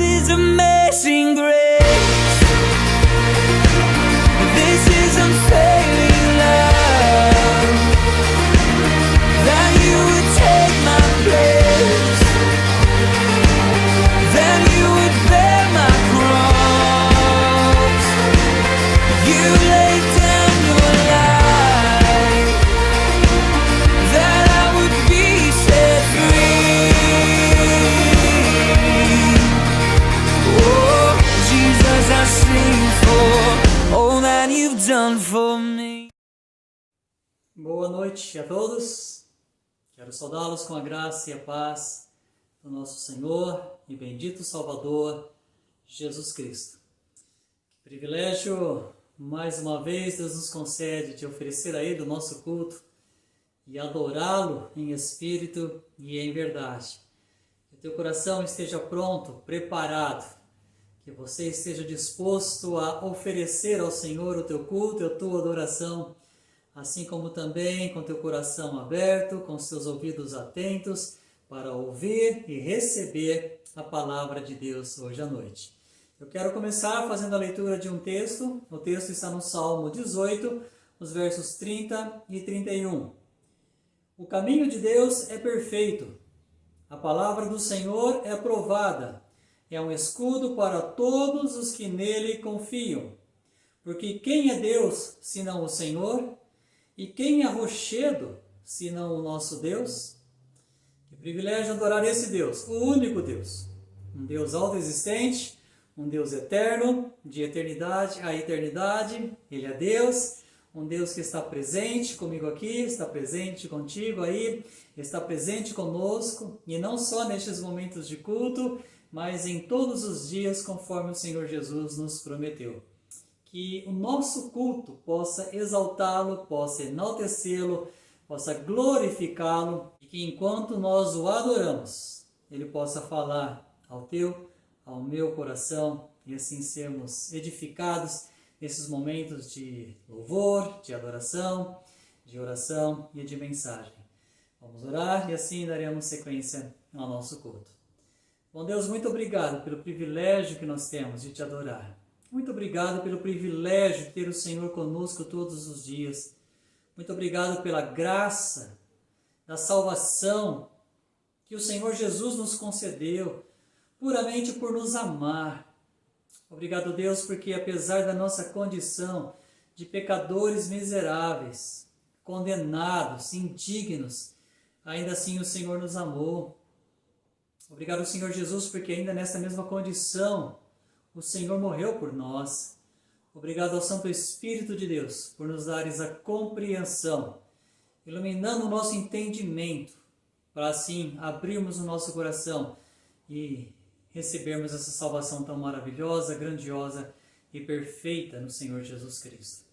is amazing grace. This is unfailing love. That you would take my place. That you would bear my cross. You laid down your life. That I would be set free. Oh, Jesus, I sing for all that you've done for me. Boa noite a todos. Quero saudá-los com a graça e a paz do nosso Senhor e bendito Salvador, Jesus Cristo. Que privilégio, mais uma vez, Deus nos concede de oferecer a Ele o nosso culto e adorá-lo em espírito e em verdade. Que o teu coração esteja pronto, preparado, que você esteja disposto a oferecer ao Senhor o teu culto e a tua adoração, assim como também com teu coração aberto, com seus ouvidos atentos, para ouvir e receber a palavra de Deus hoje à noite. Eu quero começar fazendo a leitura de um texto. O texto está no Salmo 18, os versos 30 e 31. O caminho de Deus é perfeito. A palavra do Senhor é aprovada. É um escudo para todos os que nele confiam. Porque quem é Deus, senão o Senhor? E quem é rochedo, senão o nosso Deus? Que privilégio adorar esse Deus, o único Deus. Um Deus autoexistente, um Deus eterno, de eternidade a eternidade. Ele é Deus, um Deus que está presente comigo aqui, está presente contigo aí, está presente conosco, e não só nestes momentos de culto, mas em todos os dias, conforme o Senhor Jesus nos prometeu. Que o nosso culto possa exaltá-lo, possa enaltecê-lo, possa glorificá-lo, e que enquanto nós o adoramos, ele possa falar ao teu, ao meu coração, e assim sermos edificados nesses momentos de louvor, de adoração, de oração e de mensagem. Vamos orar e assim daremos sequência ao nosso culto. Bom Deus, muito obrigado pelo privilégio que nós temos de te adorar. Muito obrigado pelo privilégio de ter o Senhor conosco todos os dias. Muito obrigado pela graça da salvação que o Senhor Jesus nos concedeu, puramente por nos amar. Obrigado, Deus, porque apesar da nossa condição de pecadores miseráveis, condenados, indignos, ainda assim o Senhor nos amou. Obrigado, Senhor Jesus, porque ainda nessa mesma condição, o Senhor morreu por nós. Obrigado ao Santo Espírito de Deus por nos dares a compreensão, iluminando o nosso entendimento, para assim abrirmos o nosso coração e recebermos essa salvação tão maravilhosa, grandiosa e perfeita no Senhor Jesus Cristo.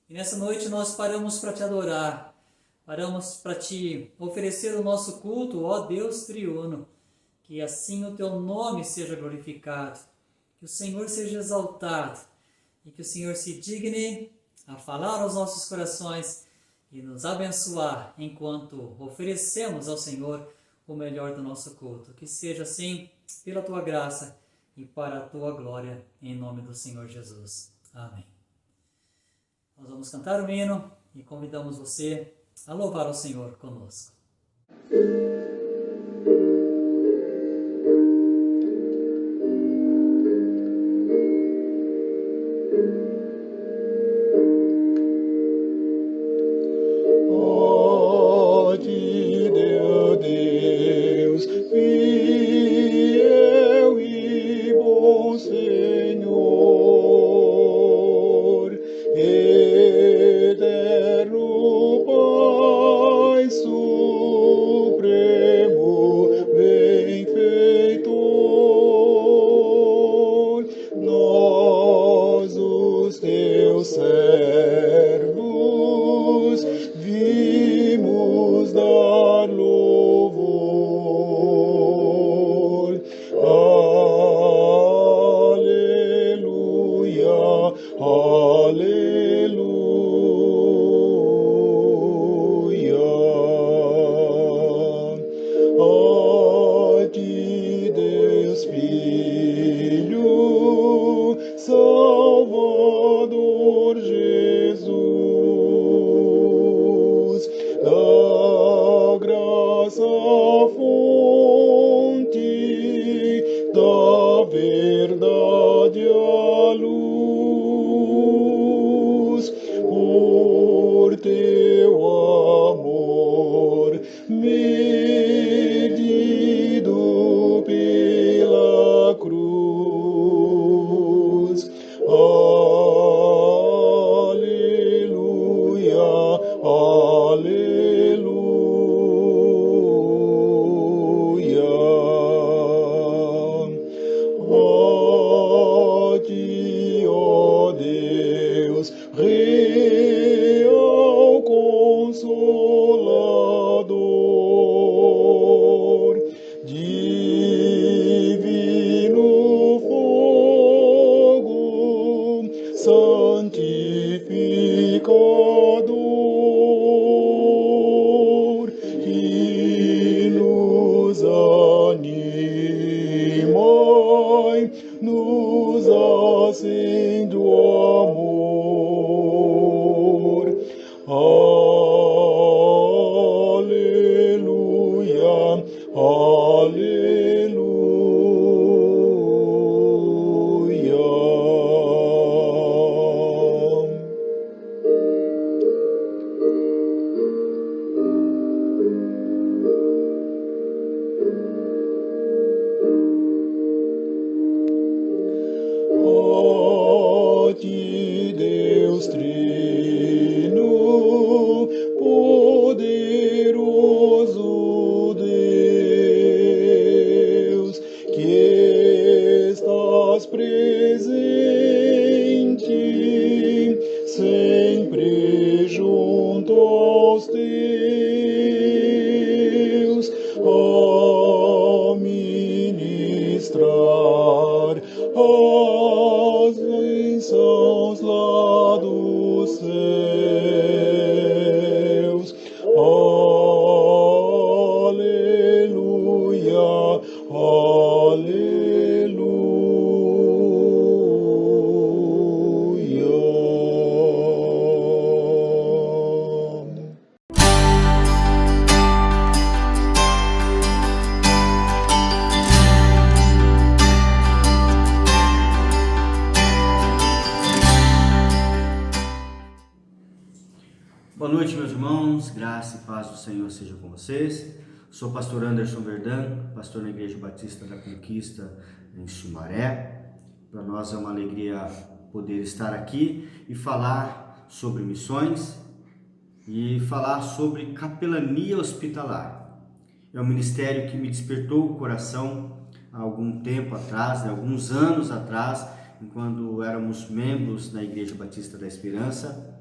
E nessa noite nós paramos para te adorar, paramos para te oferecer o nosso culto, ó Deus triuno, que assim o teu nome seja glorificado, que o Senhor seja exaltado e que o Senhor se digne a falar aos nossos corações e nos abençoar enquanto oferecemos ao Senhor o melhor do nosso culto. Que seja assim pela tua graça e para a tua glória, em nome do Senhor Jesus. Amém. Nós vamos cantar o hino e convidamos você a louvar ao Senhor conosco. Ó ti Deus Filho. verdade a luz, por teu amor medido pela cruz. Aleluia, aleluia. A ti, ó Deus, real Consolador, divino fogo, santificador, que nos animai, nos acende o amor. Aleluia, aleluia. A ti, Deus Trino, poderoso Deus, que estás presente sempre junto aos teus, a ministrar as bênçãos lá dos céus. Aleluia, aleluia. Boa noite, meus irmãos, graça e paz do Senhor seja com vocês. Sou o pastor Anderson Verdão, pastor na Igreja Batista da Conquista, em Sumaré. Para nós é uma alegria poder estar aqui e falar sobre missões e falar sobre capelania hospitalar. É um ministério que me despertou o coração há algum tempo atrás, alguns anos atrás, quando éramos membros da Igreja Batista da Esperança,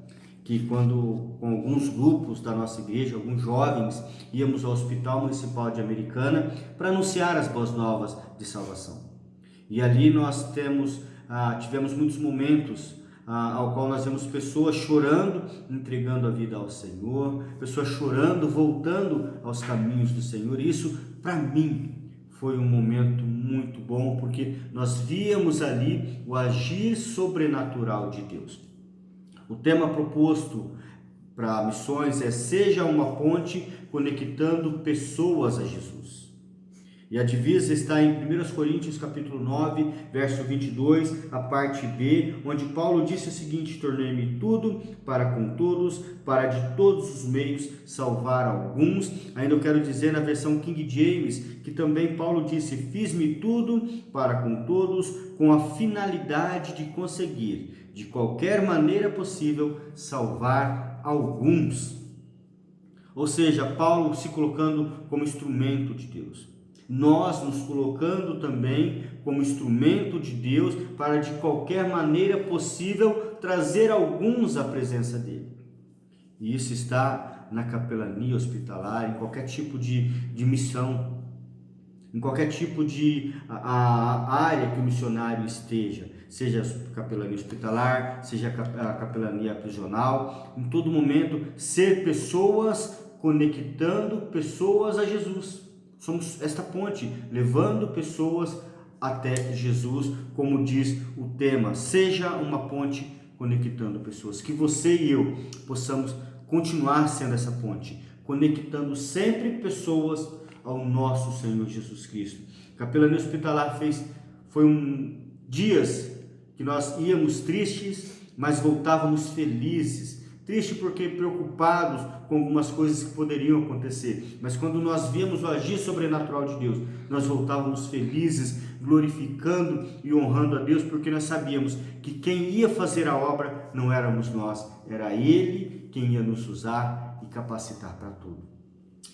que quando com alguns grupos da nossa igreja, alguns jovens, íamos ao Hospital Municipal de Americana para anunciar as boas novas de salvação. E ali nós tivemos muitos momentos ao qual nós vemos pessoas chorando, entregando a vida ao Senhor, pessoas chorando, voltando aos caminhos do Senhor. E isso, para mim, foi um momento muito bom, porque nós víamos ali o agir sobrenatural de Deus. O tema proposto para missões é: seja uma ponte conectando pessoas a Jesus. E a divisa está em 1 Coríntios capítulo 9, verso 22, a parte B, onde Paulo disse o seguinte: tornei-me tudo para com todos, para de todos os meios salvar alguns. Ainda eu quero dizer na versão King James, que também Paulo disse: fiz-me tudo para com todos, com a finalidade de conseguir, de qualquer maneira possível, salvar alguns. Ou seja, Paulo se colocando como instrumento de Deus. Nós nos colocando também como instrumento de Deus para de qualquer maneira possível trazer alguns à presença dele. E isso está na capelania hospitalar, em qualquer tipo de missão, em qualquer tipo de área que o missionário esteja, seja a capelania hospitalar, seja a capelania prisional, em todo momento ser pessoas conectando pessoas a Jesus. Somos esta ponte, levando pessoas até Jesus, como diz o tema, seja uma ponte conectando pessoas. Que você e eu possamos continuar sendo essa ponte, conectando sempre pessoas ao nosso Senhor Jesus Cristo. A capelania hospitalar dias que nós íamos tristes, mas voltávamos felizes. Triste porque preocupados com algumas coisas que poderiam acontecer. Mas quando nós víamos o agir sobrenatural de Deus, nós voltávamos felizes, glorificando e honrando a Deus, porque nós sabíamos que quem ia fazer a obra não éramos nós, era Ele quem ia nos usar e capacitar para tudo.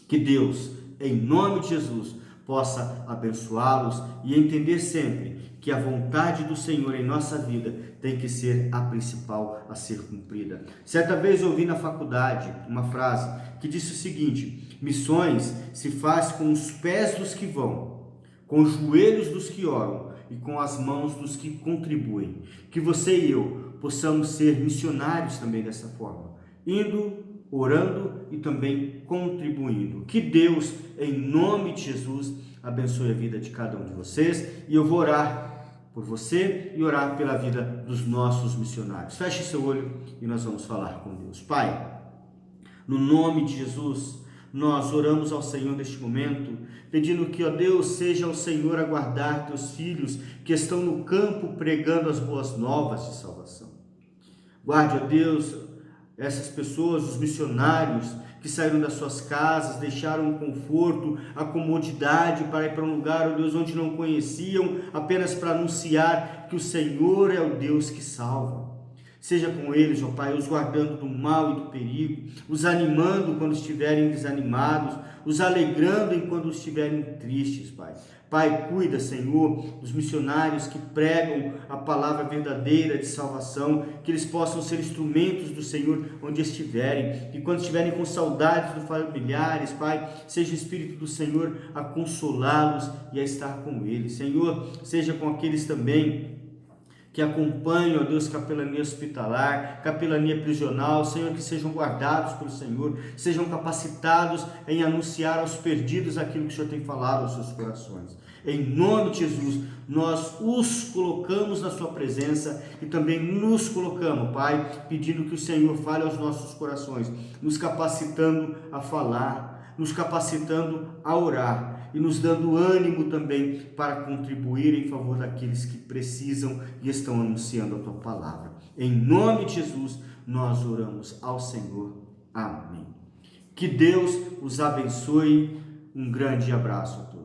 Que Deus, em nome de Jesus, possa abençoá-los e entender sempre que a vontade do Senhor em nossa vida tem que ser a principal a ser cumprida. Certa vez eu ouvi na faculdade uma frase que disse o seguinte: missões se faz com os pés dos que vão, com os joelhos dos que oram e com as mãos dos que contribuem. Que você e eu possamos ser missionários também dessa forma, indo, orando e também contribuindo. Que Deus, em nome de Jesus, abençoe a vida de cada um de vocês, e eu vou orar por você e orar pela vida dos nossos missionários. Feche seu olho e nós vamos falar com Deus. Pai, no nome de Jesus, nós oramos ao Senhor neste momento, pedindo que, ó Deus, seja o Senhor a guardar teus filhos que estão no campo pregando as boas novas de salvação. Guarde, ó Deus, essas pessoas, os missionários que saíram das suas casas, deixaram o conforto, a comodidade para ir para um lugar, ó Deus, onde não conheciam, apenas para anunciar que o Senhor é o Deus que salva. Seja com eles, ó Pai, os guardando do mal e do perigo, os animando quando estiverem desanimados, os alegrando enquanto estiverem tristes, Pai. Pai, cuida, Senhor, dos missionários que pregam a palavra verdadeira de salvação, que eles possam ser instrumentos do Senhor onde estiverem, e quando estiverem com saudades dos familiares, Pai, seja o Espírito do Senhor a consolá-los e a estar com eles. Senhor, seja com aqueles também que acompanham, ó Deus, capelania hospitalar, capelania prisional, Senhor, que sejam guardados pelo Senhor, sejam capacitados em anunciar aos perdidos aquilo que o Senhor tem falado aos seus corações. Em nome de Jesus, nós os colocamos na sua presença e também nos colocamos, Pai, pedindo que o Senhor fale aos nossos corações, nos capacitando a falar, nos capacitando a orar, e nos dando ânimo também para contribuir em favor daqueles que precisam e estão anunciando a Tua palavra. Em nome de Jesus, nós oramos ao Senhor. Amém. Que Deus os abençoe. Um grande abraço a todos.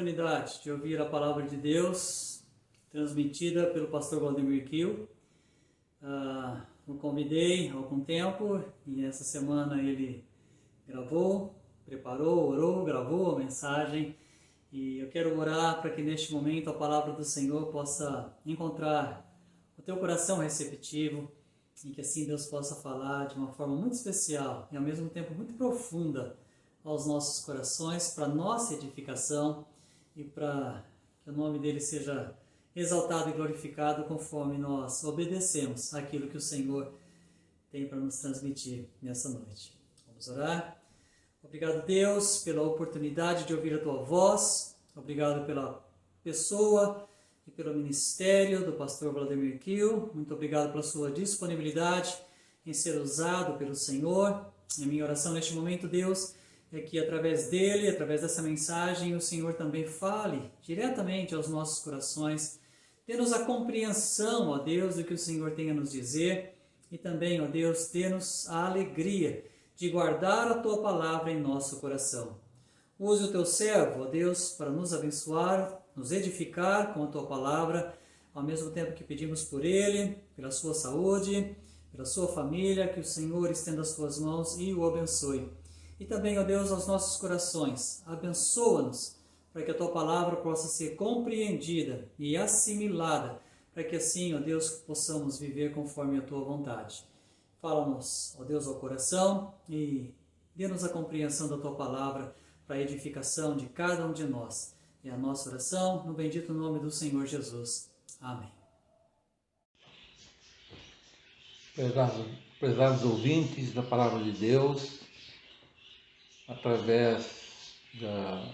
oportunidade de ouvir a palavra de Deus transmitida pelo pastor Valdemir Kiel. O convidei há algum tempo e essa semana ele gravou, preparou, orou, gravou a mensagem, e eu quero orar para que neste momento a palavra do Senhor possa encontrar o teu coração receptivo e que assim Deus possa falar de uma forma muito especial e ao mesmo tempo muito profunda aos nossos corações, para nossa edificação e para que o nome dele seja exaltado e glorificado conforme nós obedecemos aquilo que o Senhor tem para nos transmitir nessa noite. Vamos orar? Obrigado, Deus, pela oportunidade de ouvir a Tua voz. Obrigado pela pessoa e pelo ministério do pastor Valdemir Kiel. Muito obrigado pela sua disponibilidade em ser usado pelo Senhor. A minha oração neste momento, Deus, é que através dele, através dessa mensagem, o Senhor também fale diretamente aos nossos corações. Dê-nos a compreensão, ó Deus, do que o Senhor tem a nos dizer e também, ó Deus, dê-nos a alegria de guardar a Tua palavra em nosso coração. Use o Teu servo, ó Deus, para nos abençoar, nos edificar com a Tua palavra, ao mesmo tempo que pedimos por ele, pela sua saúde, pela sua família, que o Senhor estenda as Tuas mãos e o abençoe. E também, ó Deus, aos nossos corações, abençoa-nos, para que a Tua palavra possa ser compreendida e assimilada, para que assim, ó Deus, possamos viver conforme a Tua vontade. Fala-nos, ó Deus, ao coração e dê-nos a compreensão da Tua palavra para a edificação de cada um de nós. É a nossa oração, no bendito nome do Senhor Jesus. Amém. Prezados ouvintes da Palavra de Deus, através da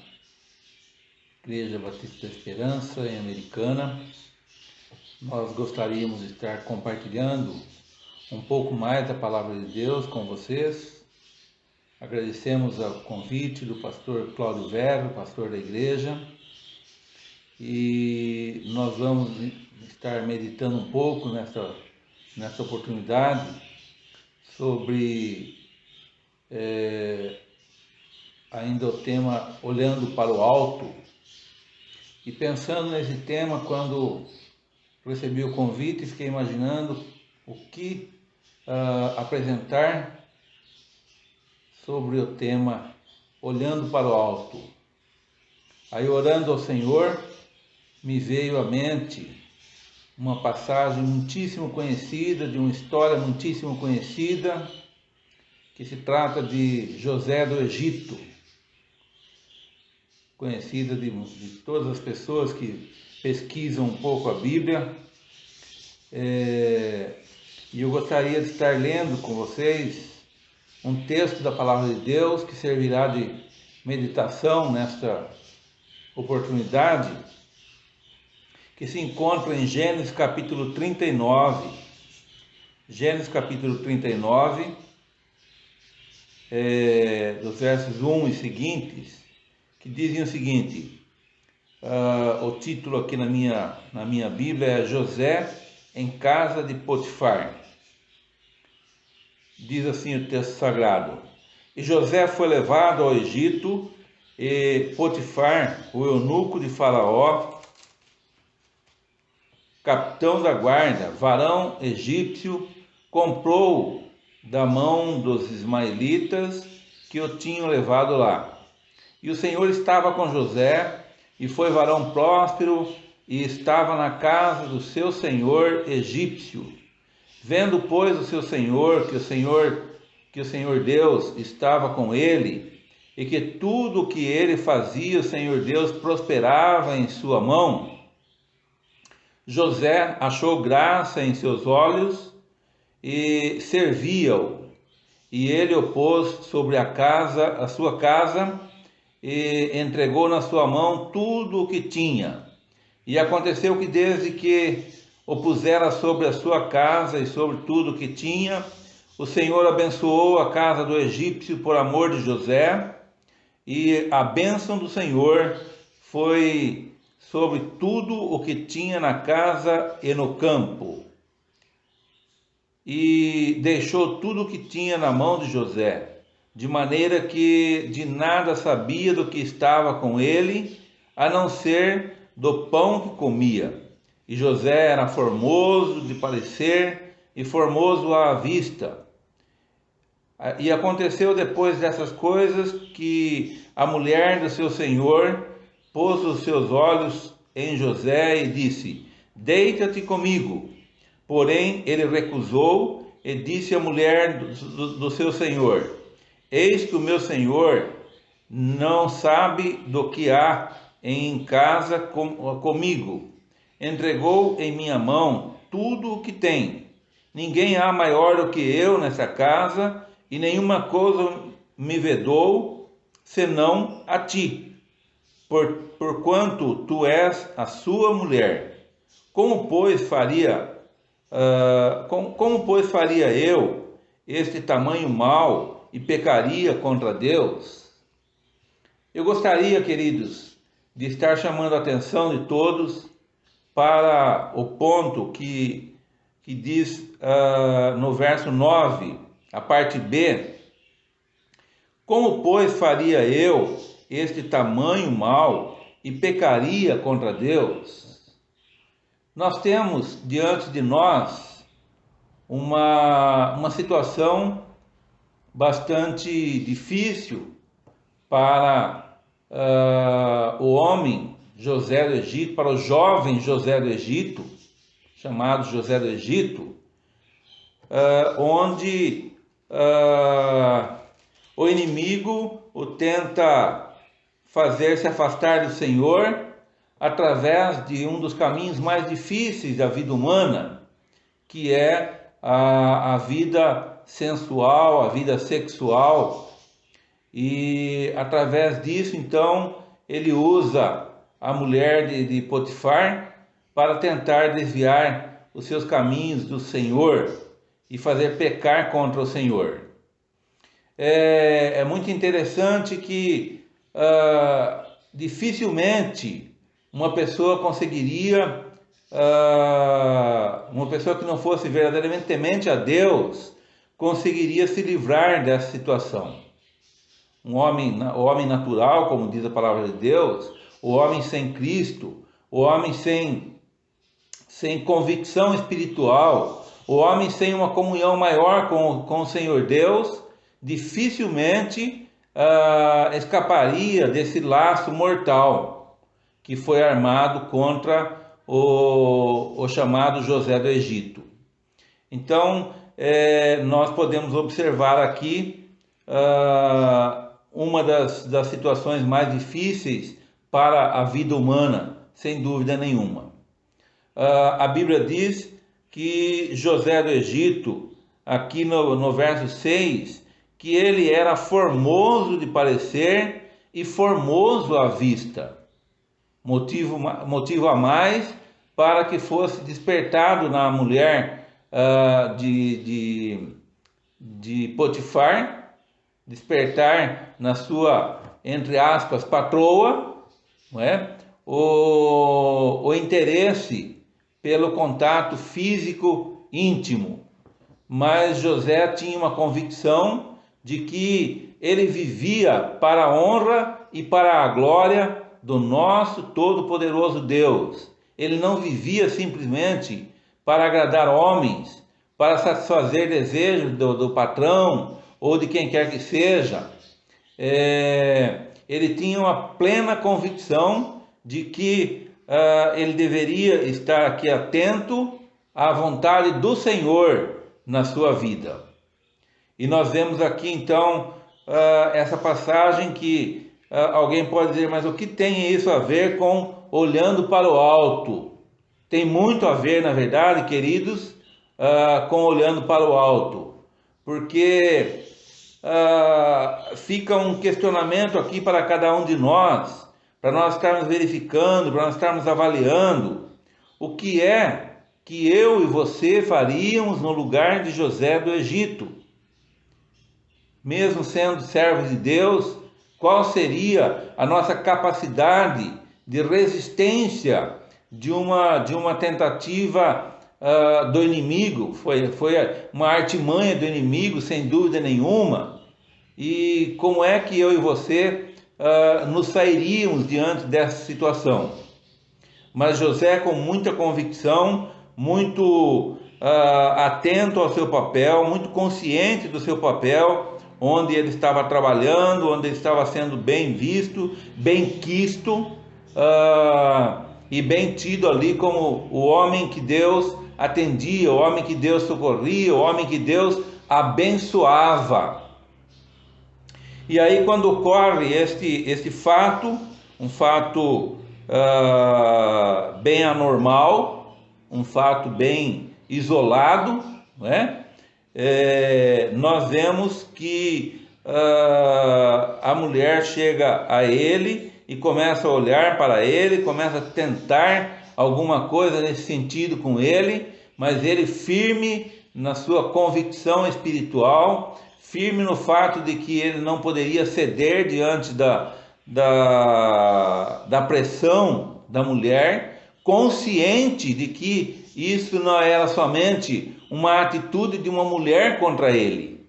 Igreja Batista da Esperança em Americana, nós gostaríamos de estar compartilhando um pouco mais da Palavra de Deus com vocês. Agradecemos ao convite do pastor Cláudio Verro, pastor da igreja, e nós vamos estar meditando um pouco nessa oportunidade sobre ainda o tema Olhando para o Alto. E pensando nesse tema, quando recebi o convite, fiquei imaginando o que apresentar sobre o tema Olhando para o Alto. Aí, orando ao Senhor, me veio à mente uma passagem muitíssimo conhecida, de uma história muitíssimo conhecida, que se trata de José do Egito, conhecida de todas as pessoas que pesquisam um pouco a Bíblia. E eu gostaria de estar lendo com vocês um texto da Palavra de Deus que servirá de meditação nesta oportunidade, que se encontra em Gênesis capítulo 39. Gênesis capítulo 39, dos versos 1 e seguintes, que dizem o seguinte, o título aqui na minha Bíblia é José em casa de Potifar. Diz assim o texto sagrado: E José foi levado ao Egito, e Potifar, o eunuco de Faraó, capitão da guarda, varão egípcio, comprou-o da mão dos ismaelitas que o tinham levado lá. E o Senhor estava com José, e foi varão próspero, e estava na casa do seu senhor egípcio. Vendo, pois, o seu senhor, que o Senhor Deus estava com ele, e que tudo o que ele fazia, o Senhor Deus prosperava em sua mão, José achou graça em seus olhos e servia-o. E ele o pôs sobre a sua casa, e entregou na sua mão tudo o que tinha. E aconteceu que desde que o pusera sobre a sua casa e sobre tudo o que tinha, o Senhor abençoou a casa do egípcio por amor de José, e a bênção do Senhor foi sobre tudo o que tinha na casa e no campo. E deixou tudo o que tinha na mão de José, de maneira que de nada sabia do que estava com ele, a não ser do pão que comia. E José era formoso de parecer e formoso à vista. E aconteceu depois dessas coisas que a mulher do seu senhor pôs os seus olhos em José e disse: deita-te comigo. Porém ele recusou e disse à mulher do seu senhor: eis que o meu senhor não sabe do que há em casa comigo. Entregou em minha mão tudo o que tem. Ninguém há maior do que eu nessa casa, e nenhuma coisa me vedou, senão a ti, porquanto tu és a sua mulher. Como, pois, faria eu este tamanho mal e pecaria contra Deus? Eu gostaria, queridos, de estar chamando a atenção de todos para o ponto que diz no verso 9, a parte B: como, pois, faria eu este tamanho mal e pecaria contra Deus? Nós temos diante de nós uma situação bastante difícil para o homem José do Egito, para o jovem José do Egito, chamado José do Egito, onde o inimigo o tenta fazer se afastar do Senhor através de um dos caminhos mais difíceis da vida humana, que é a vida sensual, a vida sexual. E através disso, então, ele usa a mulher de Potifar para tentar desviar os seus caminhos do Senhor e fazer pecar contra o Senhor. É muito interessante que dificilmente uma pessoa conseguiria, uma pessoa que não fosse verdadeiramente temente a Deus, conseguiria se livrar dessa situação. O homem natural, como diz a palavra de Deus, o homem sem Cristo, o homem sem convicção espiritual, o homem sem uma comunhão maior com o Senhor Deus, dificilmente escaparia desse laço mortal que foi armado contra o chamado José do Egito. Então, nós podemos observar aqui uma das situações mais difíceis para a vida humana, sem dúvida nenhuma. A Bíblia diz que José do Egito, aqui no verso 6, que ele era formoso de parecer e formoso à vista. Motivo a mais para que fosse despertado na mulher de Potifar, despertar na sua, entre aspas, patroa, não é? O interesse pelo contato físico íntimo. Mas José tinha uma convicção de que ele vivia para a honra e para a glória do nosso todo-poderoso Deus. Ele não vivia simplesmente para agradar homens, para satisfazer desejos do patrão ou de quem quer que seja. Ele tinha uma plena convicção de que ele deveria estar aqui atento à vontade do Senhor na sua vida. E nós vemos aqui então essa passagem que alguém pode dizer: mas o que tem isso a ver com olhando para o alto? Tem muito a ver, na verdade, queridos, com olhando para o alto, porque fica um questionamento aqui para cada um de nós, para nós estarmos verificando, para nós estarmos avaliando o que é que eu e você faríamos no lugar de José do Egito. Mesmo sendo servos de Deus, qual seria a nossa capacidade de resistência de uma tentativa do inimigo? Foi uma artimanha do inimigo, sem dúvida nenhuma. E como é que eu e você nos sairíamos diante dessa situação. Mas José, com muita convicção, muito atento ao seu papel, muito consciente do seu papel, onde ele estava trabalhando, onde ele estava sendo bem visto, bem quisto e bem tido ali como o homem que Deus atendia, o homem que Deus socorria, o homem que Deus abençoava. E aí, quando ocorre este fato, um fato bem anormal, um fato bem isolado, né? Nós vemos que a mulher chega a ele e começa a olhar para ele, começa a tentar alguma coisa nesse sentido com ele, mas ele firme na sua convicção espiritual, firme no fato de que ele não poderia ceder diante da pressão da mulher, consciente de que isso não era somente uma atitude de uma mulher contra ele,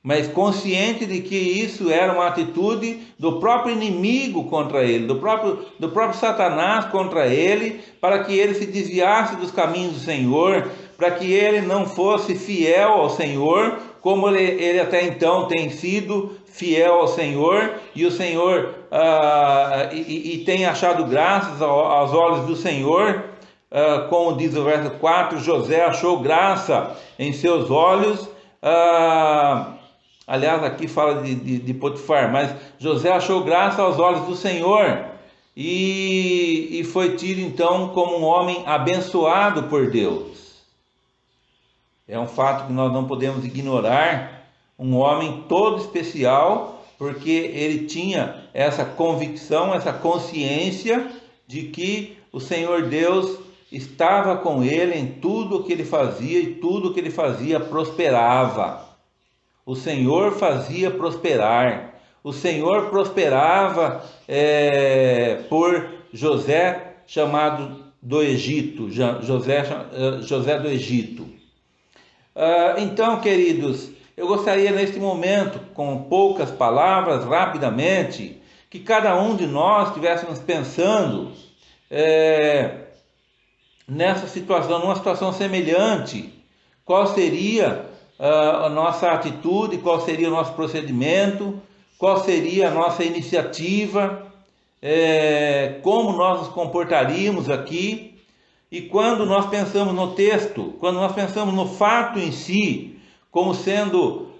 mas consciente de que isso era uma atitude do próprio inimigo contra ele, do próprio Satanás contra ele, para que ele se desviasse dos caminhos do Senhor, para que ele não fosse fiel ao Senhor, como ele até então tem sido fiel ao Senhor, e o Senhor tem achado graças aos olhos do Senhor, como diz o verso 4, José achou graça em seus olhos. Aliás, aqui fala de Potifar, mas José achou graça aos olhos do Senhor e foi tido então como um homem abençoado por Deus. É um fato que nós não podemos ignorar, um homem todo especial, porque ele tinha essa convicção, essa consciência de que o Senhor Deus estava com ele em tudo o que ele fazia, e tudo o que ele fazia prosperava. O Senhor fazia prosperar. O Senhor prosperava por José, chamado do Egito, José do Egito. Então, queridos, eu gostaria neste momento, com poucas palavras, rapidamente, que cada um de nós estivéssemos pensando nessa situação, numa situação semelhante. Qual seria a nossa atitude, qual seria o nosso procedimento, qual seria a nossa iniciativa, como nós nos comportaríamos aqui. E quando nós pensamos no texto, quando nós pensamos no fato em si, como sendo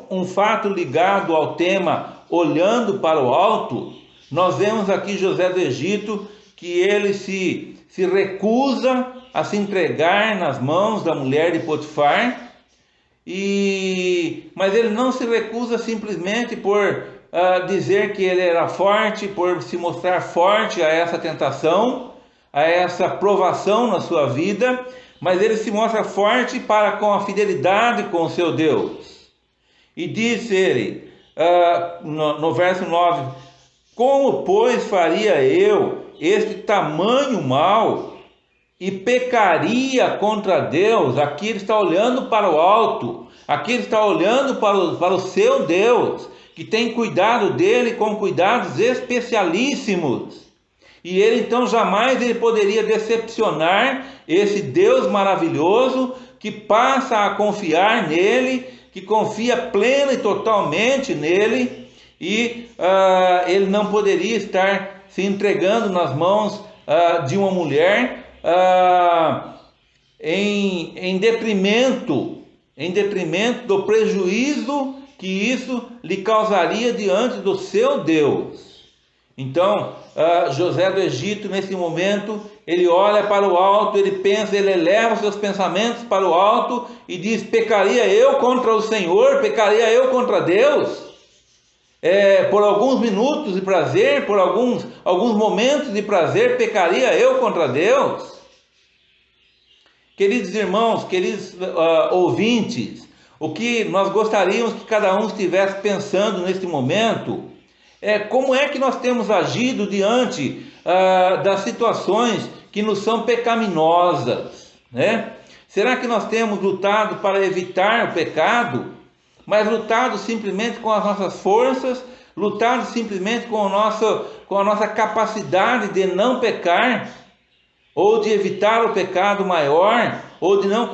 um fato ligado ao tema olhando para o alto, nós vemos aqui José do Egito, que ele se recusa a se entregar nas mãos da mulher de Potifar, mas ele não se recusa simplesmente por dizer que ele era forte, por se mostrar forte a essa tentação, a essa provação na sua vida, mas ele se mostra forte com a fidelidade com o seu Deus. E diz ele, no verso 9, como, pois, faria eu este tamanho mal e pecaria contra Deus? Aqui ele está olhando para o alto, aqui ele está olhando para o seu Deus, que tem cuidado dele com cuidados especialíssimos. E ele então jamais ele poderia decepcionar esse Deus maravilhoso, que passa a confiar nele, que confia plena e totalmente nele, e ele não poderia estar se entregando nas mãos de uma mulher em detrimento do prejuízo que isso lhe causaria diante do seu Deus. Então, José do Egito, nesse momento, ele olha para o alto, ele pensa, ele eleva seus pensamentos para o alto e diz: pecaria eu contra o Senhor? Pecaria eu contra Deus? Por alguns minutos de prazer, por alguns momentos de prazer, pecaria eu contra Deus? Queridos irmãos, queridos ouvintes, o que nós gostaríamos que cada um estivesse pensando neste momento é como é que nós temos agido diante das situações que nos são pecaminosas, né? Será que nós temos lutado para evitar o pecado, mas lutado simplesmente com as nossas forças, lutado simplesmente com a nossa capacidade de não pecar, ou de evitar o pecado maior, ou de não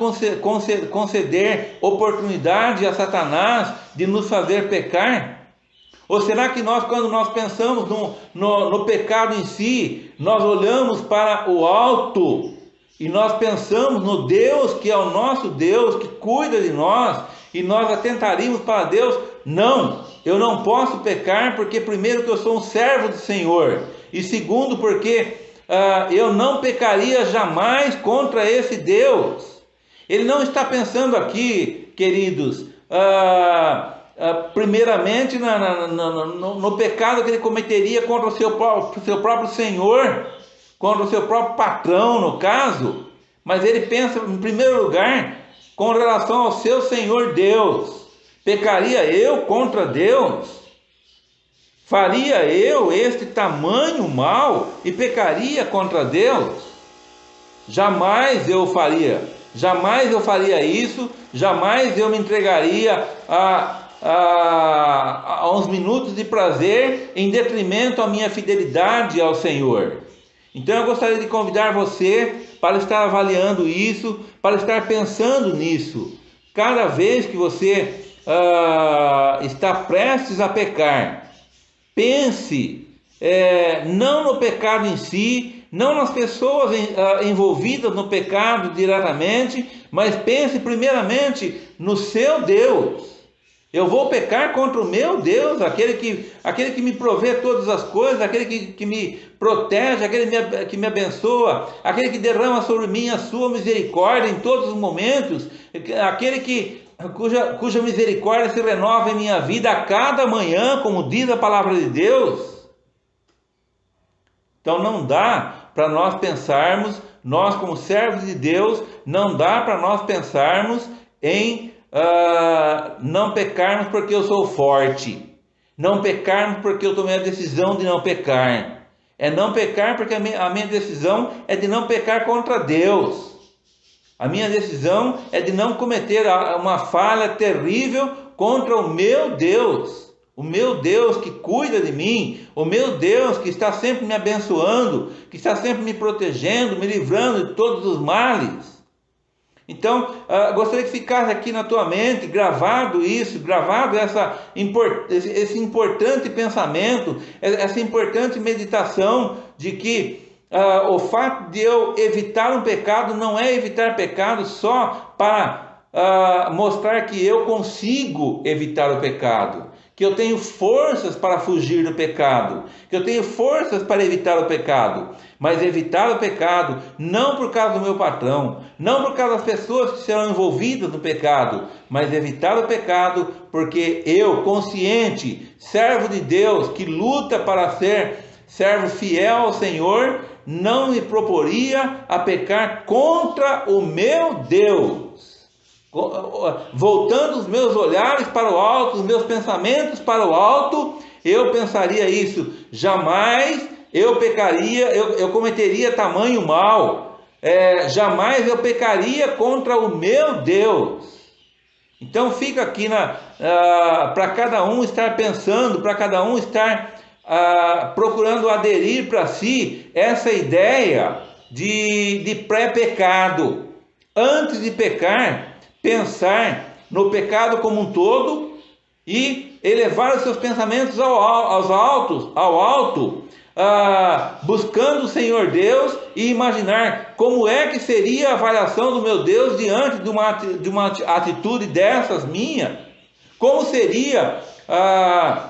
conceder oportunidade a Satanás de nos fazer pecar? Ou será que nós, quando nós pensamos no pecado em si, nós olhamos para o alto e nós pensamos no Deus que é o nosso Deus, que cuida de nós, e nós atentaríamos para Deus? Não, eu não posso pecar, porque primeiro que eu sou um servo do Senhor, e segundo porque eu não pecaria jamais contra esse Deus. Ele não está pensando aqui, queridos, primeiramente no pecado que ele cometeria contra o seu próprio Senhor, contra o seu próprio patrão, no caso, mas ele pensa em primeiro lugar com relação ao seu Senhor Deus. Pecaria eu contra Deus? Faria eu este tamanho mal e pecaria contra Deus? Jamais eu faria isso, jamais eu me entregaria a uns minutos de prazer em detrimento à minha fidelidade ao Senhor. Então eu gostaria de convidar você para estar avaliando isso, para estar pensando nisso. Cada vez que você está prestes a pecar, pense não no pecado em si, não nas pessoas envolvidas no pecado diretamente, mas pense primeiramente no seu Deus. Eu vou pecar contra o meu Deus, aquele que me provê todas as coisas, aquele que me protege, aquele que me abençoa, aquele que derrama sobre mim a sua misericórdia em todos os momentos, aquele cuja misericórdia se renova em minha vida a cada manhã, como diz a palavra de Deus. Então não dá para nós pensarmos, nós como servos de Deus, não dá para nós pensarmos em não pecarmos porque eu sou forte, não pecarmos porque eu tomei a decisão de não pecar. É não pecar porque a minha decisão é de não pecar contra Deus. A minha decisão é de não cometer uma falha terrível contra o meu Deus que cuida de mim, o meu Deus que está sempre me abençoando, que está sempre me protegendo, me livrando de todos os males. Então, gostaria que ficasse aqui na tua mente, gravado esse importante pensamento, essa importante meditação de que o fato de eu evitar um pecado não é evitar pecado só para mostrar que eu consigo evitar o pecado, que eu tenho forças para fugir do pecado, que eu tenho forças para evitar o pecado, mas evitar o pecado não por causa do meu patrão, não por causa das pessoas que serão envolvidas no pecado, mas evitar o pecado porque eu, consciente, servo de Deus, que luta para ser servo fiel ao Senhor, não me proporia a pecar contra o meu Deus. Voltando os meus olhares para o alto, os meus pensamentos para o alto, eu pensaria isso: jamais eu pecaria, eu cometeria tamanho mal, jamais eu pecaria contra o meu Deus. Então fica aqui para cada um estar pensando, para cada um estar procurando aderir para si essa ideia de pré-pecado. Antes de pecar, pensar no pecado como um todo e elevar os seus pensamentos ao alto, buscando o Senhor Deus e imaginar como é que seria a avaliação do meu Deus diante de uma atitude dessas minha, como seria a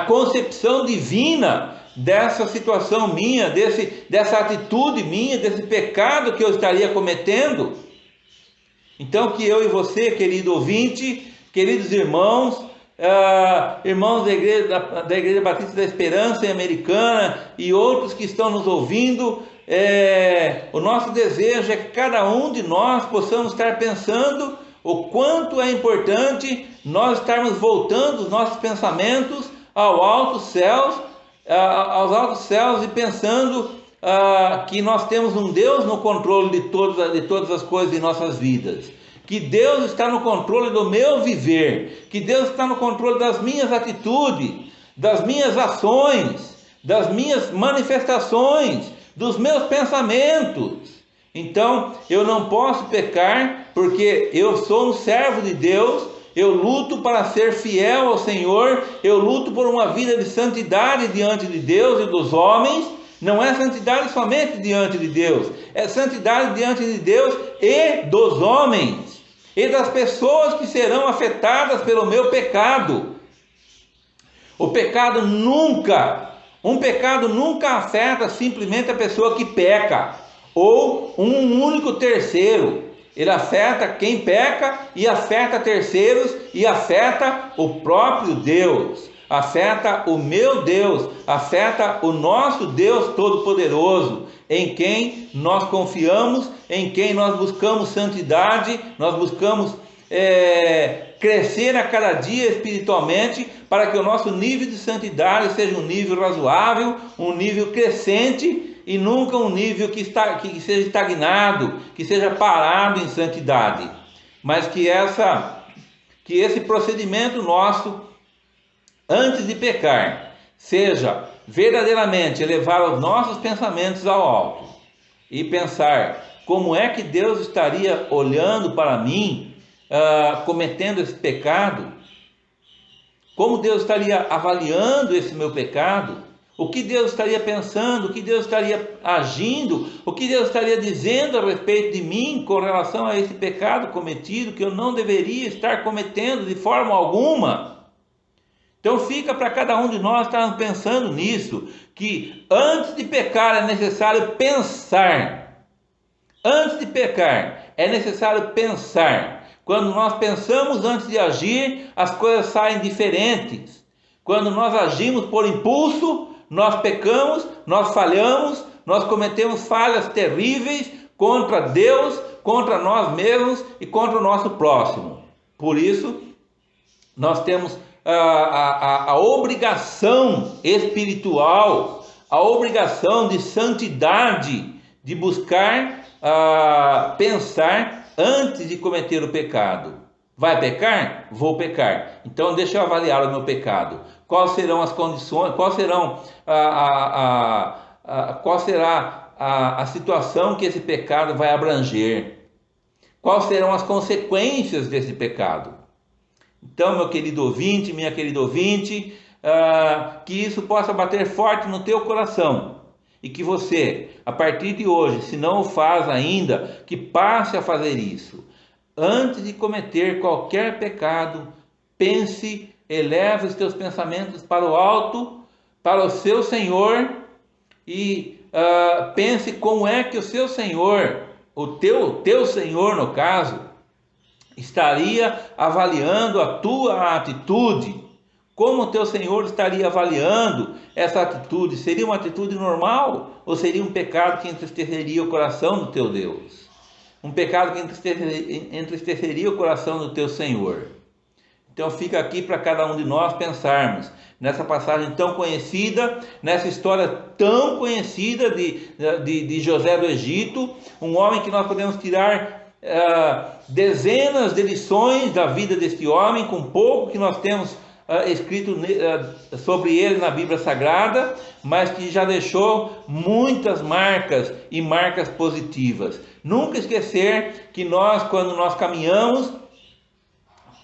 concepção divina dessa situação minha, dessa atitude minha, desse pecado que eu estaria cometendo. Então que eu e você, querido ouvinte, queridos irmãos, irmãos da Igreja Batista da Esperança em Americana e outros que estão nos ouvindo, o nosso desejo é que cada um de nós possamos estar pensando o quanto é importante nós estarmos voltando os nossos pensamentos aos altos céus e pensando que nós temos um Deus no controle de todas as coisas em nossas vidas, que Deus está no controle do meu viver, que Deus está no controle das minhas atitudes, das minhas ações, das minhas manifestações, dos meus pensamentos. Então, eu não posso pecar, porque eu sou um servo de Deus, eu luto para ser fiel ao Senhor, eu luto por uma vida de santidade diante de Deus e dos homens. Não é santidade somente diante de Deus, é santidade diante de Deus e dos homens, e das pessoas que serão afetadas pelo meu pecado. Um pecado nunca afeta simplesmente a pessoa que peca, ou um único terceiro. Ele afeta quem peca, e afeta terceiros, e afeta o próprio Deus, afeta o meu Deus, afeta o nosso Deus Todo-Poderoso, em quem nós confiamos, em quem nós buscamos santidade, nós buscamos crescer a cada dia espiritualmente, para que o nosso nível de santidade seja um nível razoável, um nível crescente, e nunca um nível que seja estagnado, que seja parado em santidade. Mas que esse procedimento nosso, antes de pecar, seja verdadeiramente elevar os nossos pensamentos ao alto e pensar como é que Deus estaria olhando para mim, cometendo esse pecado, como Deus estaria avaliando esse meu pecado, o que Deus estaria pensando, o que Deus estaria agindo, o que Deus estaria dizendo a respeito de mim com relação a esse pecado cometido, que eu não deveria estar cometendo de forma alguma. Então fica para cada um de nós estar pensando nisso, que antes de pecar é necessário pensar. Antes de pecar é necessário pensar. Quando nós pensamos antes de agir, as coisas saem diferentes. Quando nós agimos por impulso, nós pecamos, nós falhamos, nós cometemos falhas terríveis contra Deus, contra nós mesmos e contra o nosso próximo. Por isso, nós temos a obrigação espiritual, a obrigação de santidade, de buscar pensar antes de cometer o pecado. Vai pecar? Vou pecar. Então deixa eu avaliar o meu pecado. Quais serão as condições, qual será a situação que esse pecado vai abranger? Quais serão as consequências desse pecado? Então, meu querido ouvinte, minha querida ouvinte, que isso possa bater forte no teu coração. E que você, a partir de hoje, se não o faz ainda, que passe a fazer isso. Antes de cometer qualquer pecado, pense, eleve os teus pensamentos para o alto, para o seu Senhor, e pense como é que o seu Senhor, o teu Senhor no caso, estaria avaliando a tua atitude. Como o teu Senhor estaria avaliando essa atitude? Seria uma atitude normal ou seria um pecado que entristeceria o coração do teu Deus? Um pecado que entristeceria o coração do teu Senhor. Então fica aqui para cada um de nós pensarmos nessa passagem tão conhecida, nessa história tão conhecida de José do Egito, um homem que nós podemos tirar dezenas de lições da vida deste homem, com pouco que nós temos escrito sobre ele na Bíblia Sagrada, mas que já deixou muitas marcas e marcas positivas. Nunca esquecer que nós, quando nós caminhamos,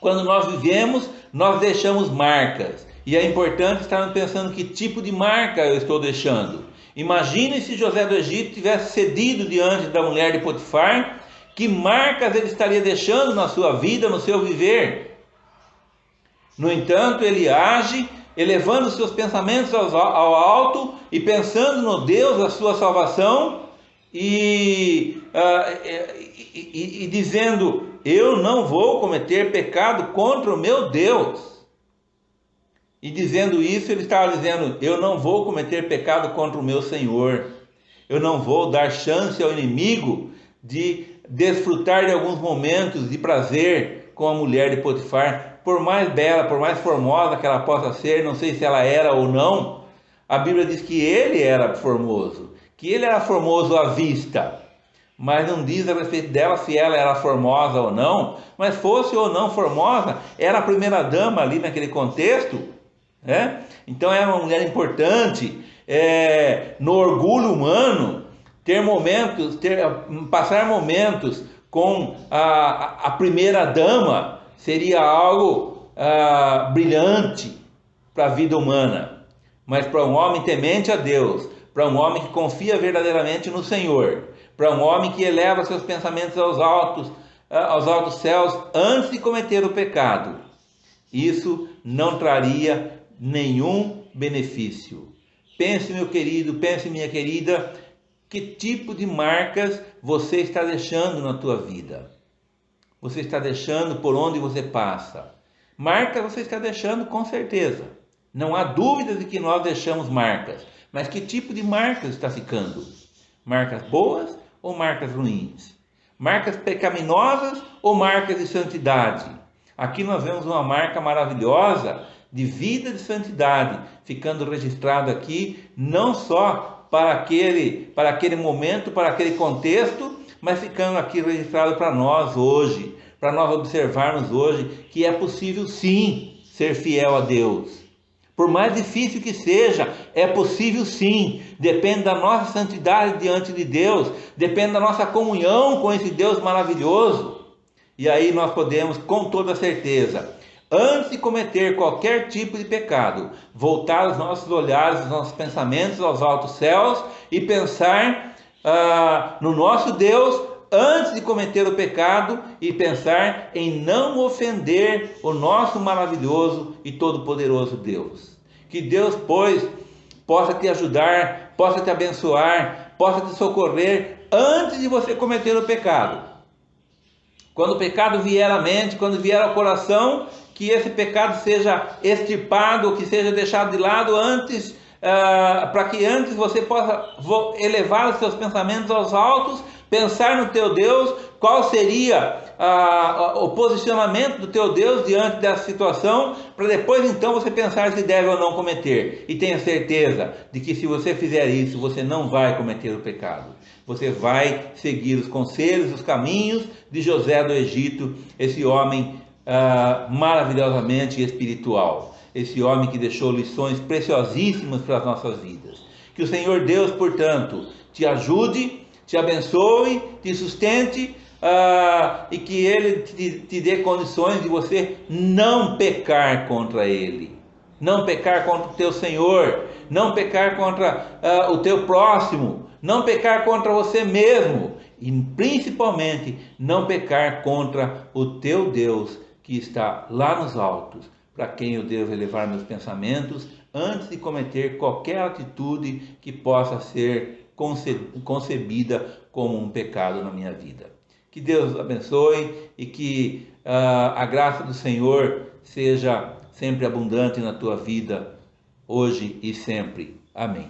quando nós vivemos, nós deixamos marcas. E é importante estarmos pensando que tipo de marca eu estou deixando. Imagine se José do Egito tivesse cedido diante da mulher de Potifar, que marcas ele estaria deixando na sua vida, no seu viver. No entanto, ele age, elevando seus pensamentos ao alto e pensando no Deus da sua salvação e dizendo: eu não vou cometer pecado contra o meu Deus. E dizendo isso, ele estava dizendo: eu não vou cometer pecado contra o meu Senhor. Eu não vou dar chance ao inimigo de desfrutar de alguns momentos de prazer com a mulher de Potifar. Por mais bela, por mais formosa que ela possa ser, não sei se ela era ou não, a Bíblia diz que ele era formoso, que ele era formoso à vista. mas não diz a respeito dela se ela era formosa ou não, mas fosse ou não formosa, era a primeira dama ali naquele contexto, né? Então era uma mulher importante. No orgulho humano, passar momentos com a primeira dama seria algo brilhante para a vida humana, mas para um homem temente a Deus, para um homem que confia verdadeiramente no Senhor, para um homem que eleva seus pensamentos aos altos céus antes de cometer o pecado, isso não traria nenhum benefício. Pense, meu querido, pense, minha querida, que tipo de marcas você está deixando na tua vida? Você está deixando por onde você passa? Marcas você está deixando com certeza. Não há dúvida de que nós deixamos marcas. Mas que tipo de marcas está ficando? Marcas boas ou marcas ruins? Marcas pecaminosas ou marcas de santidade? Aqui nós vemos uma marca maravilhosa de vida de santidade, ficando registrado aqui, não só para aquele momento, para aquele contexto, mas ficando aqui registrado para nós hoje, para nós observarmos hoje que é possível sim ser fiel a Deus. Por mais difícil que seja, é possível sim, depende da nossa santidade diante de Deus, depende da nossa comunhão com esse Deus maravilhoso. E aí nós podemos, com toda certeza, antes de cometer qualquer tipo de pecado, voltar os nossos olhares, os nossos pensamentos aos altos céus e pensar no nosso Deus antes de cometer o pecado e pensar em não ofender o nosso maravilhoso e todo-poderoso Deus. Que Deus, pois, possa te ajudar, possa te abençoar, possa te socorrer antes de você cometer o pecado. Quando o pecado vier à mente, quando vier ao coração, que esse pecado seja extirpado, que seja deixado de lado antes, para que antes você possa elevar os seus pensamentos aos altos, pensar no teu Deus, qual seria o posicionamento do teu Deus diante dessa situação, para depois então você pensar se deve ou não cometer. E tenha certeza de que se você fizer isso, você não vai cometer o pecado. Você vai seguir os conselhos, os caminhos de José do Egito, esse homem maravilhosamente espiritual, esse homem que deixou lições preciosíssimas para as nossas vidas. Que o Senhor Deus, portanto, te ajude, te abençoe, te sustente e que Ele te dê condições de você não pecar contra Ele, não pecar contra o teu Senhor, não pecar contra o teu próximo, não pecar contra você mesmo e principalmente não pecar contra o teu Deus que está lá nos altos, para quem eu devo elevar meus pensamentos antes de cometer qualquer atitude que possa ser concebida como um pecado na minha vida. Que Deus abençoe e que a graça do Senhor seja sempre abundante na tua vida, hoje e sempre. Amém.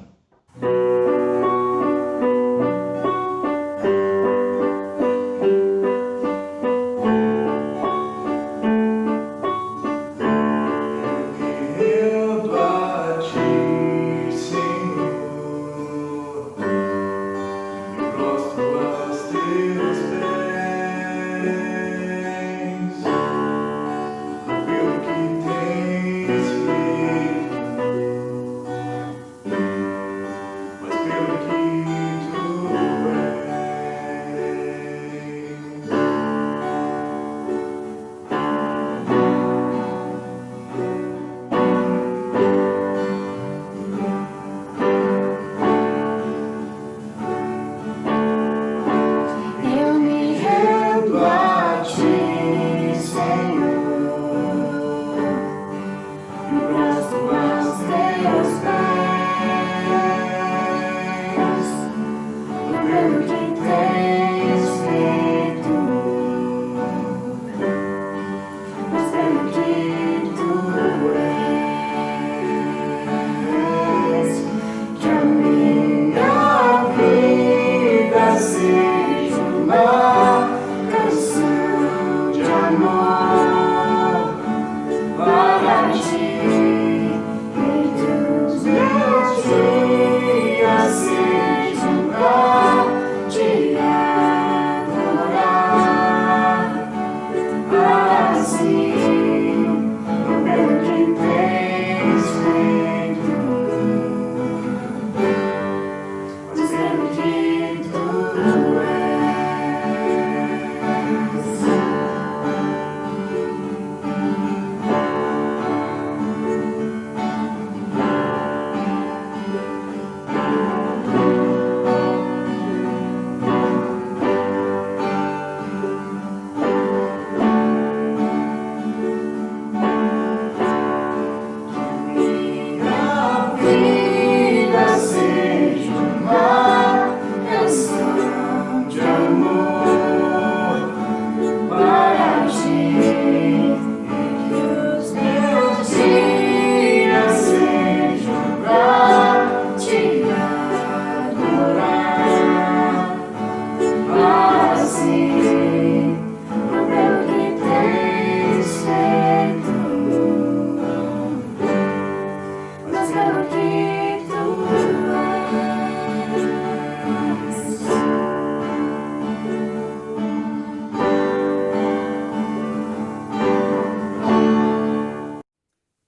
Pelo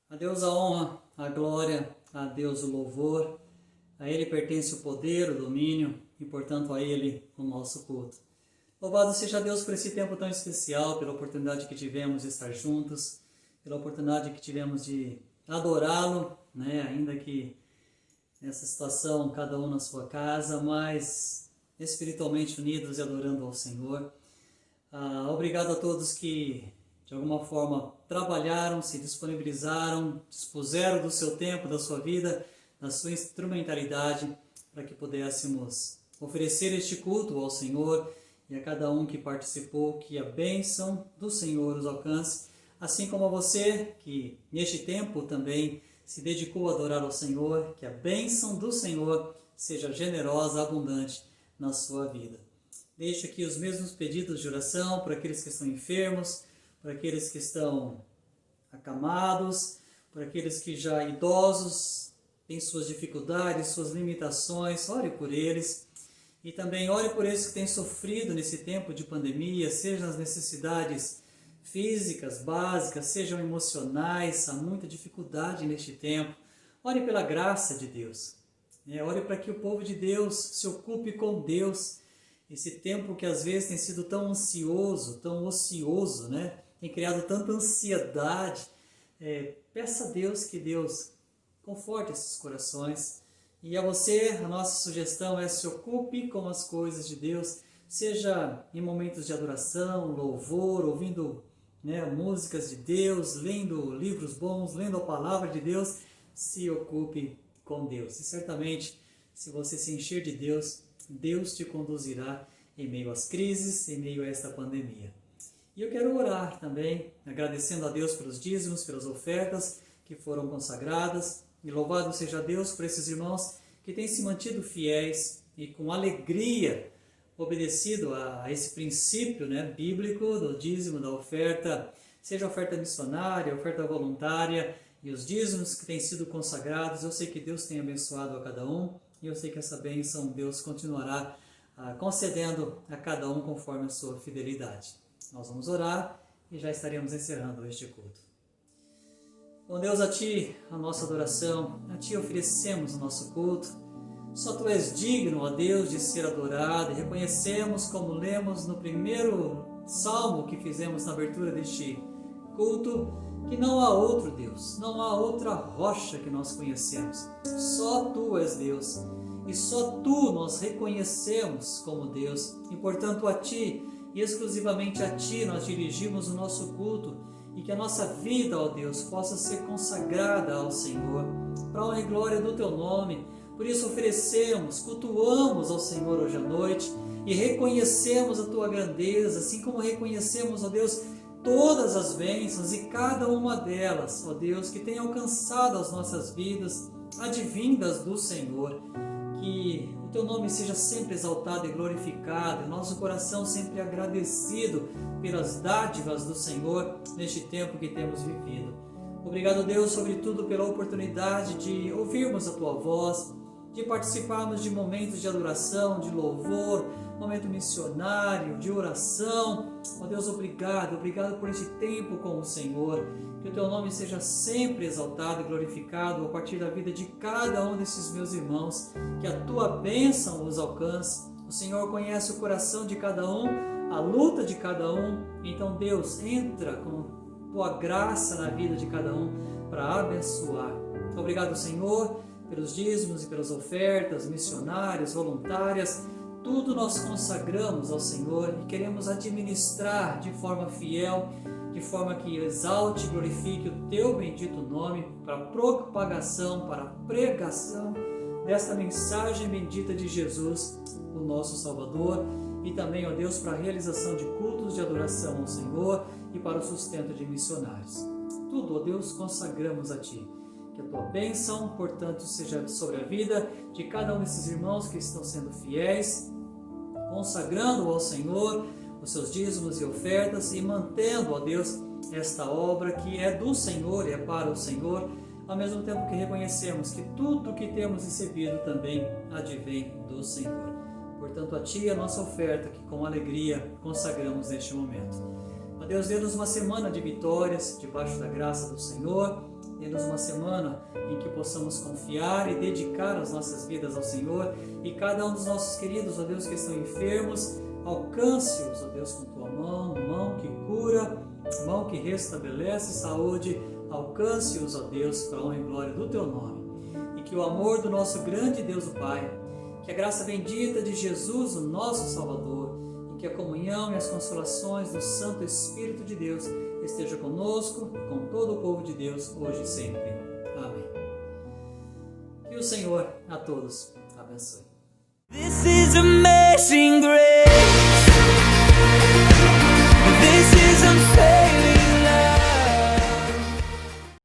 A Deus a honra, a glória, a Deus o louvor, a Ele pertence o poder, o domínio e, portanto, a Ele o nosso culto. Louvado seja Deus por esse tempo tão especial, pela oportunidade que tivemos de estar juntos, pela oportunidade que tivemos de adorá-lo, né? Ainda que nessa situação, cada um na sua casa, mas espiritualmente unidos e adorando ao Senhor. Obrigado a todos que, de alguma forma, trabalharam, se disponibilizaram, dispuseram do seu tempo, da sua vida, da sua instrumentalidade, para que pudéssemos oferecer este culto ao Senhor e a cada um que participou, que a bênção do Senhor os alcance, assim como a você que neste tempo também se dedicou a adorar ao Senhor, que a bênção do Senhor seja generosa, abundante na sua vida. Deixo aqui os mesmos pedidos de oração para aqueles que estão enfermos, para aqueles que estão acamados, para aqueles que já idosos têm suas dificuldades, suas limitações, ore por eles. E também ore por esses que têm sofrido nesse tempo de pandemia, seja nas necessidades físicas, básicas, sejam emocionais, há muita dificuldade neste tempo. Ore pela graça de Deus. Ore para que o povo de Deus se ocupe com Deus. Esse tempo que às vezes tem sido tão ansioso, tão ocioso, né? Tem criado tanta ansiedade. Peça a Deus que Deus conforte esses corações. E a você, a nossa sugestão é se ocupe com as coisas de Deus, seja em momentos de adoração, louvor, ouvindo músicas de Deus, lendo livros bons, lendo a palavra de Deus, se ocupe com Deus. E certamente, se você se encher de Deus, Deus te conduzirá em meio às crises, em meio a esta pandemia. E eu quero orar também, agradecendo a Deus pelos dízimos, pelas ofertas que foram consagradas, e louvado seja Deus por esses irmãos que têm se mantido fiéis e com alegria obedecido a esse princípio bíblico do dízimo, da oferta, seja oferta missionária, oferta voluntária e os dízimos que têm sido consagrados. Eu sei que Deus tem abençoado a cada um e eu sei que essa bênção Deus continuará concedendo a cada um conforme a sua fidelidade. Nós vamos orar e já estaremos encerrando este culto. Bom Deus, a Ti a nossa adoração, a Ti oferecemos o nosso culto. Só Tu és digno, ó Deus, de ser adorado, e reconhecemos, como lemos no primeiro salmo que fizemos na abertura deste culto, que não há outro Deus, não há outra rocha que nós conhecemos. Só Tu és Deus, e só Tu nós reconhecemos como Deus, e portanto a Ti, e exclusivamente a Ti nós dirigimos o nosso culto, e que a nossa vida, ó Deus, possa ser consagrada ao Senhor, para a honra e glória do Teu nome. Por isso oferecemos, cultuamos ao Senhor hoje à noite e reconhecemos a Tua grandeza, assim como reconhecemos, ó Deus, todas as bênçãos e cada uma delas, ó Deus, que tem alcançado as nossas vidas, advindas do Senhor. Que o Teu nome seja sempre exaltado e glorificado, e nosso coração sempre agradecido pelas dádivas do Senhor neste tempo que temos vivido. Obrigado, Deus, sobretudo pela oportunidade de ouvirmos a Tua voz, de participarmos de momentos de adoração, de louvor, momento missionário, de oração. Ó Deus, obrigado por este tempo com o Senhor. Que o Teu nome seja sempre exaltado e glorificado a partir da vida de cada um desses meus irmãos. Que a Tua bênção os alcance. O Senhor conhece o coração de cada um, a luta de cada um. Então, Deus, entra com Tua graça na vida de cada um para abençoar. Obrigado, Senhor, pelos dízimos e pelas ofertas missionárias, voluntárias. Tudo nós consagramos ao Senhor e queremos administrar de forma fiel, de forma que exalte e glorifique o Teu bendito nome para a propagação, para a pregação desta mensagem bendita de Jesus, o nosso Salvador, e também, ó Deus, para a realização de cultos de adoração ao Senhor e para o sustento de missionários. Tudo, ó Deus, consagramos a Ti. Que a Tua bênção, portanto, seja sobre a vida de cada um desses irmãos que estão sendo fiéis, consagrando ao Senhor os seus dízimos e ofertas e mantendo, ó Deus, esta obra que é do Senhor e é para o Senhor, ao mesmo tempo que reconhecemos que tudo que temos recebido também advém do Senhor. Portanto, a Ti a nossa oferta, que com alegria consagramos neste momento. Ó Deus, dê-nos uma semana de vitórias, debaixo da graça do Senhor, dê-nos uma semana em que possamos confiar e dedicar as nossas vidas ao Senhor, e cada um dos nossos queridos, ó Deus, que estão enfermos, alcance-os, ó Deus, com Tua mão que cura, mão que restabelece saúde, alcance-os, ó Deus, para a honra e glória do Teu nome. E que o amor do nosso grande Deus, o Pai, que a graça bendita de Jesus, o nosso Salvador, e que a comunhão e as consolações do Santo Espírito de Deus esteja conosco e com todo o povo de Deus, hoje e sempre. Amém. Que o Senhor a todos abençoe. This is amazing grace.